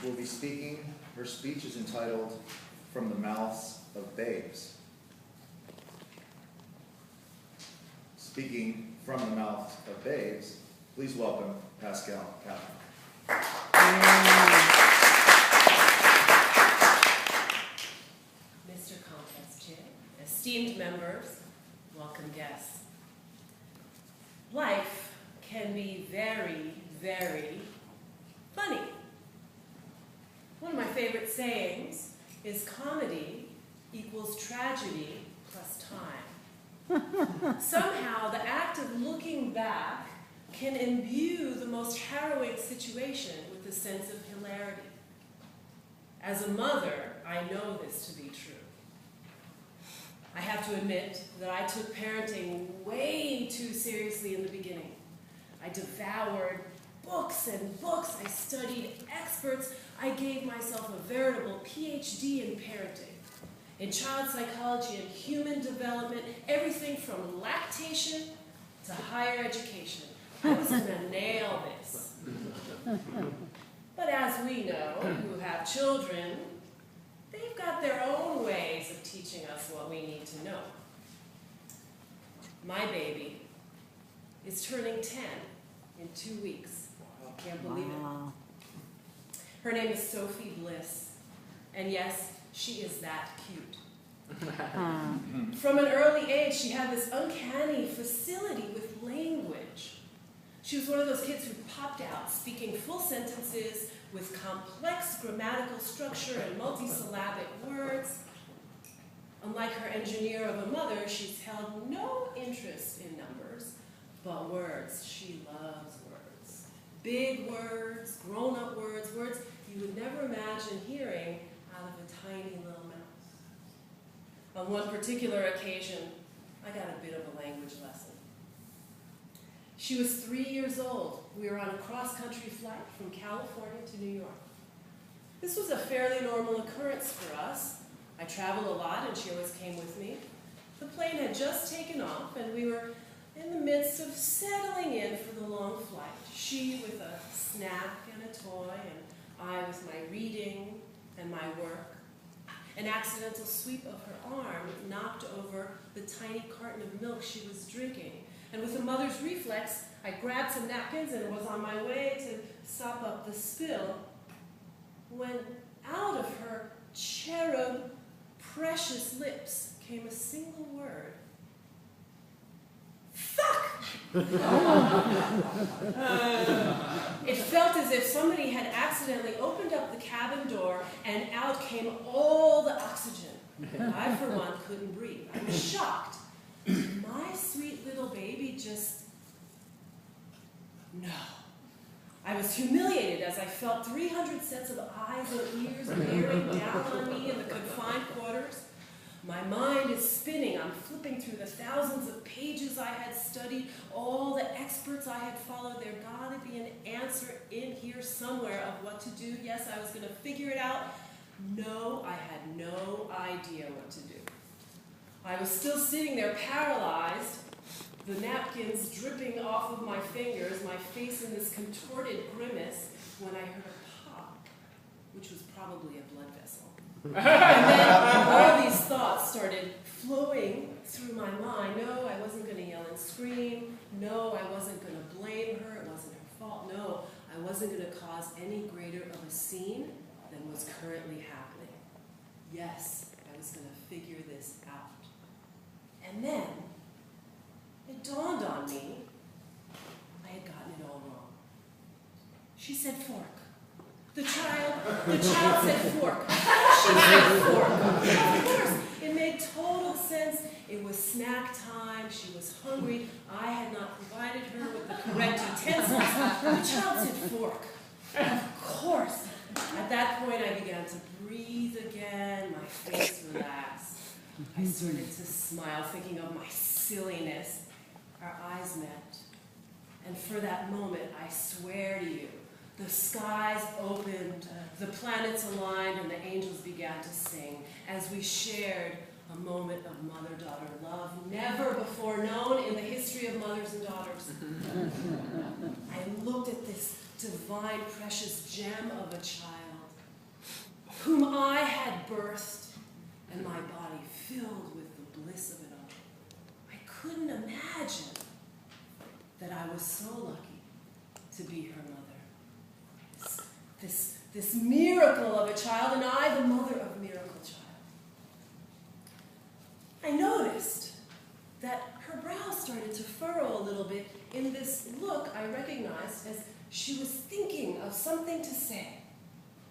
will be speaking. Her speech is entitled, From the Mouths of Babes. Speaking from the mouths of babes, please welcome Pascale Kavanagh. Mr. Contest Chair, esteemed members, welcome guests. Life can be very, very funny. One of my favorite sayings is comedy equals tragedy plus time. Somehow, the act of looking back can imbue the most harrowing situation with a sense of hilarity. As a mother, I know this to be true. I have to admit that I took parenting way too seriously in the beginning. I devoured books and books. I studied experts. I gave myself a veritable PhD in parenting, in child psychology and human development, everything from lactation to higher education. I was going to nail this. But as we know, who have children, they've got their own ways of teaching us what we need to know. My baby is turning 10 in 2 weeks. I can't believe it. Her name is Sophie Bliss, and yes, she is that cute. From an early age, she had this uncanny facility with language. She was one of those kids who popped out, speaking full sentences with complex grammatical structure and multisyllabic words. Unlike her engineer of a mother, she's held no interest in numbers, but words. She loves words. Big words, grown-up words, words you would never imagine hearing out of a tiny little mouth. On one particular occasion, I got a bit of a language lesson. She was 3 years old. We were on a cross-country flight from California to New York. This was a fairly normal occurrence for us. I travel a lot, and she always came with me. The plane had just taken off, and we were in the midst of settling in for the long flight. She with a snack and a toy, and I with my reading and my work. An accidental sweep of her arm knocked over the tiny carton of milk she was drinking. And with a mother's reflex, I grabbed some napkins and was on my way to sop up the spill when out of her cherub, precious lips came a single word. Fuck! It felt as if somebody had accidentally opened up the cabin door and out came all the oxygen. I, for one, couldn't breathe. I was shocked. My sweet little baby just... No. I was humiliated as I felt 300 sets of eyes and ears bearing down on me in the confined quarters. My mind is spinning. I'm flipping through the thousands of pages I had studied, all the experts I had followed. There got to be an answer in here somewhere of what to do. Yes, I was going to figure it out. No, I had no idea what to do. I was still sitting there paralyzed, the napkins dripping off of my fingers, my face in this contorted grimace, when I heard a pop, which was probably a blood vessel. And then all these thoughts started flowing through my mind. No, I wasn't going to yell and scream. No, I wasn't going to blame her. It wasn't her fault. No, I wasn't going to cause any greater of a scene than was currently happening. Yes, I was going to figure this out. And then it dawned on me I had gotten it all wrong. She said fork. The child said fork. She said fork. Of course, it made total sense. It was snack time. She was hungry. I had not provided her with the correct utensils. The child said fork. Of course. At that point, I began to breathe again. My face relaxed. I started to smile, thinking of my silliness. Our eyes met. And for that moment, I swear to you, the skies opened, the planets aligned, and the angels began to sing as we shared a moment of mother-daughter love never before known in the history of mothers and daughters. I looked at this divine, precious gem of a child, whom I had birthed, and my body filled with the bliss of it all. I couldn't imagine that I was so lucky to be her mother. This miracle of a child, and I the mother of a miracle child. I noticed that her brow started to furrow a little bit in this look I recognized as she was thinking of something to say.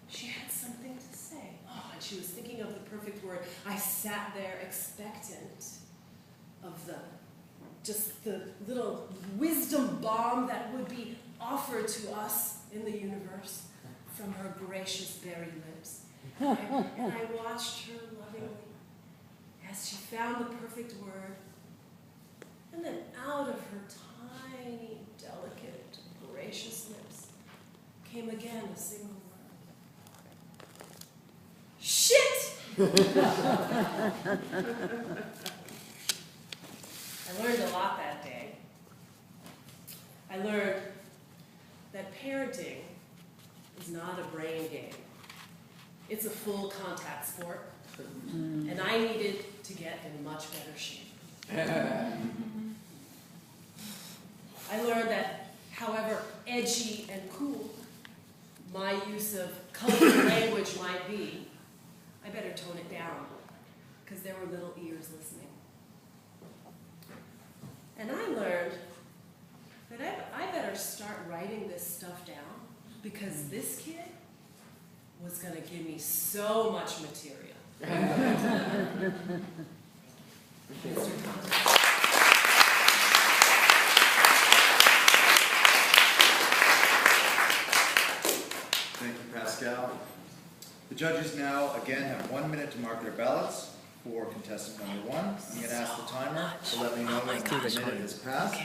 She had something to say. Oh, and she was thinking of the perfect word. I sat there expectant of just the little wisdom bomb that would be offered to us in the universe from her gracious berry lips. And I watched her lovingly as she found the perfect word. And then out of her tiny, delicate, gracious lips came again a single word. Shit! I learned a lot that day. I learned that parenting is not a brain game. It's a full contact sport, and I needed to get in much better shape. I learned that however edgy and cool my use of colorful language might be, I better tone it down, because there were little ears listening. And I learned that I better start writing this stuff down, because this kid was going to give me so much material. Mr. Contact. Thank you, Pascale. The judges now, again, have 1 minute to mark their ballots for contestant number 1. I'm going to ask the timer to let me know when the minute has passed.